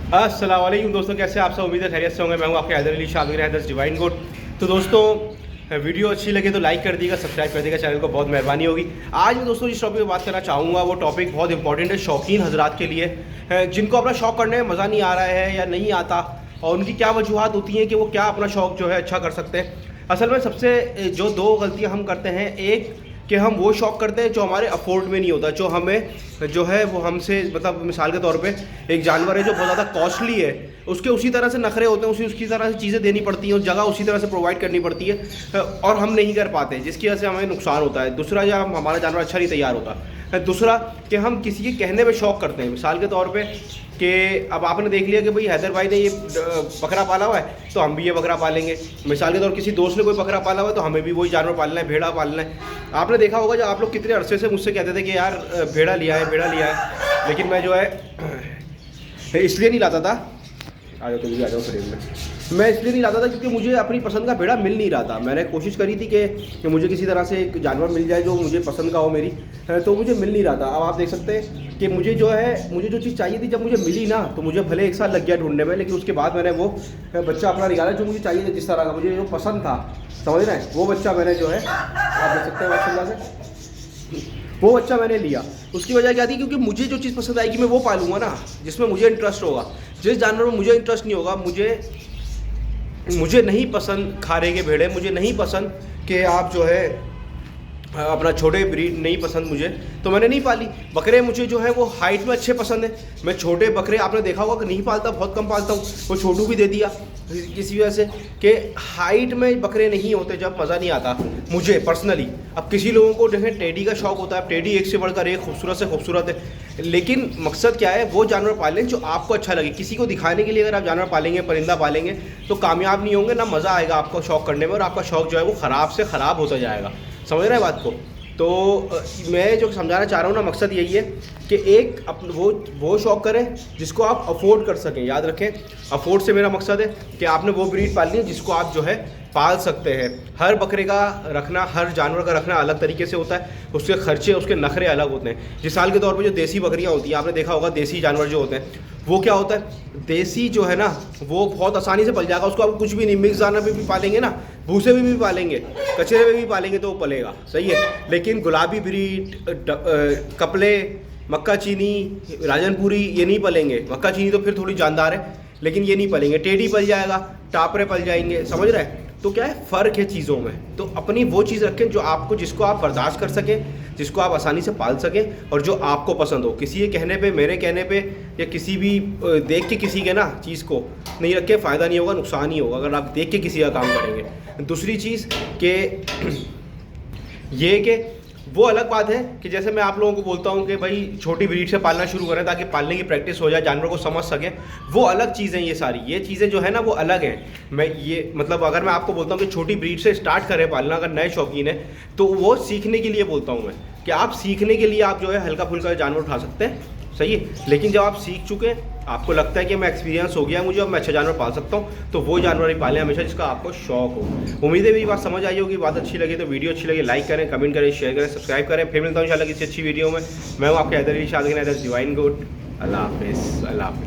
अस्सलाम वालेकुम दोस्तों, कैसे आप सब? उम्मीद है खैरियत से होंगे। मैं हूं आपके हैदर अली शादगिर हैदर्स डिवाइन गोड। तो दोस्तों, वीडियो अच्छी लगे तो लाइक कर दीजिएगा, सब्सक्राइब कर दीजिएगा, चैनल को बहुत मेहरबानी होगी। आज मैं दोस्तों जिस टॉपिक पर बात करना चाहूँगा वो टॉपिक बहुत इंपॉर्टेंट है शौकीन हजरात के लिए, जिनको अपना शौक़ करने में मज़ा नहीं आ रहा है या नहीं आता, और उनकी क्या वजूहत होती हैं कि वो क्या अपना शौक़ जो है अच्छा कर सकते हैं। असल में सबसे जो दो गलतियाँ हम करते हैं, एक कि हम वो शौक़ करते हैं जो हमारे अफोर्ड में नहीं होता, जो हमें जो है वो हमसे, मतलब मिसाल के तौर पे एक जानवर है जो बहुत ज़्यादा कॉस्टली है, उसके उसी तरह से नखरे होते हैं, उसकी तरह से चीज़ें देनी पड़ती हैं, उस जगह उसी तरह से प्रोवाइड करनी पड़ती है, और हम नहीं कर पाते, जिसकी वजह से हमें नुकसान होता है। दूसरा, या हमारा जानवर अच्छा नहीं तैयार होता। दूसरा कि हम किसी के कहने पे शौक़ करते हैं, मिसाल के तौर पे कि अब आपने देख लिया कि भाई हैदर भाई ने ये बकरा पाला हुआ है तो हम भी ये बकरा पालेंगे। मिसाल के तौर किसी दोस्त ने कोई बकरा पाला हुआ है तो हमें भी वही जानवर पालना है, भेड़ा पालना है। आपने देखा होगा, जब आप लोग कितने अरसे से मुझसे कहते थे कि यार भेड़ा लिया है, भेड़ा लिया है, लेकिन मैं जो है इसलिए नहीं लाता था, आ जाओ, तो भी आ जाओ फ्रेम में, मैं इसलिए नहीं लाता था क्योंकि मुझे अपनी पसंद का भेड़ा मिल नहीं रहा था। मैंने कोशिश करी थी कि मुझे किसी तरह से एक जानवर मिल जाए जो मुझे पसंद का हो मेरी, तो मुझे मिल नहीं रहा था। अब आप देख सकते हैं कि मुझे जो चीज़ चाहिए थी, जब मुझे मिली ना, तो मुझे भले एक साल लग गया ढूंढने में, लेकिन उसके बाद मैंने वो बच्चा अपना निकाला जो मुझे चाहिए था, जिस तरह का मुझे जो पसंद था, समझ रहे हैं, वो बच्चा मैंने जो है, आप देख सकते हैं माशाल्लाह से, वो बच्चा मैंने लिया। उसकी वजह क्या थी? क्योंकि मुझे जो चीज़ पसंद आएगी मैं वो पालूंगा ना, जिसमें मुझे इंटरेस्ट होगा। जिस जानवर में मुझे इंटरेस्ट नहीं होगा, मुझे नहीं पसंद खारे के भेड़े, मुझे नहीं पसंद कि आप जो है अपना छोटे ब्रीड नहीं पसंद मुझे, तो मैंने नहीं पाली। बकरे मुझे जो है वो हाइट में अच्छे पसंद है। मैं छोटे बकरे, आपने देखा होगा कि नहीं पालता, बहुत कम पालता हूँ। वो छोटू भी दे दिया किसी वजह से कि हाइट में बकरे नहीं होते, जब मज़ा नहीं आता मुझे पर्सनली। अब किसी लोगों को देखें टेडी का शौक़ होता है, टेडी एक से बढ़कर एक खूबसूरत से खूबसूरत है, लेकिन मकसद क्या है? वो जानवर पालें जो आपको अच्छा लगे। किसी को दिखाने के लिए अगर आप जानवर पालेंगे, परिंदा पालेंगे, तो कामयाब नहीं होंगे, ना मज़ा आएगा आपको शौक़ करने में, और आपका शौक़ जो है वो ख़राब से ख़राब होता जाएगा। समझ रहे हैं बात को? तो मैं जो समझाना चाह रहा हूँ ना, मकसद यही है कि एक वो शौक़ करें जिसको आप अफोर्ड कर सकें। याद रखें, अफोर्ड से मेरा मकसद है कि आपने वो ब्रीड पालनी है जिसको आप जो है पाल सकते हैं। हर बकरे का रखना, हर जानवर का रखना अलग तरीके से होता है, उसके खर्चे, उसके नखरे अलग होते हैं। मिसाल के तौर पे जो देसी बकरियां होती हैं, आपने देखा होगा देसी जानवर जो होते हैं, वो क्या होता है, देसी जो है ना, वो बहुत आसानी से पल जाएगा। उसको आप कुछ भी नहीं, मिक्स दाना में भी पालेंगे ना, भूसे में भी पालेंगे, कचरे में भी पालेंगे तो वो पलेगा, सही है। लेकिन गुलाबी ब्रीड, कपले, मक्का चीनी, राजनपुरी, ये नहीं पलेंगे। मक्का चीनी तो फिर थोड़ी जानदार है, लेकिन ये नहीं पलेंगे। टेडी पल जाएगा, टापरे पल जाएंगे, समझ रहे हैं? तो क्या है, फ़र्क है चीज़ों में। तो अपनी वो चीज़ रखें जो आपको, जिसको आप बर्दाश्त कर सकें, जिसको आप आसानी से पाल सकें, और जो आपको पसंद हो। किसी के कहने पे, मेरे कहने पे, या किसी भी देख के किसी के ना चीज़ को नहीं रखे, फ़ायदा नहीं होगा, नुकसान ही होगा अगर आप देख के किसी का काम करेंगे। दूसरी चीज़ कि ये कि वो अलग बात है कि जैसे मैं आप लोगों को बोलता हूँ कि भाई छोटी ब्रीड से पालना शुरू करें ताकि पालने की प्रैक्टिस हो जाए, जानवर को समझ सकें, वो अलग चीज़ें ये सारी, ये चीज़ें जो है ना वो अलग हैं। मैं ये मतलब अगर मैं आपको बोलता हूँ कि छोटी ब्रीड से स्टार्ट करें पालना, अगर नए शौकीन है, तो वो सीखने के लिए बोलता हूँ मैं, कि आप सीखने के लिए आप जो है हल्का फुल्का जानवर उठा सकते हैं, सही है। लेकिन जब आप सीख चुके हैं, आपको लगता है कि मैं एक्सपीरियंस हो गया मुझे, अब मैं अच्छा जानवर पाल सकता हूँ, तो वो जानवर ही पालें हमेशा जिसका आपको शौक हो। उम्मीद है मेरी बात समझ आई होगी। बात अच्छी लगी तो वीडियो अच्छी लगी लाइक करें, कमेंट करें, शेयर करें, सब्सक्राइब करें। फिर मिलता हूँ इंशाल्लाह किसी अच्छी वीडियो में। मैं हूँ आपके हैदर अली शादगिर हैदर्स डिवाइन गोड। अल्लाह हाफिज़, अल्लाह हाफिज़।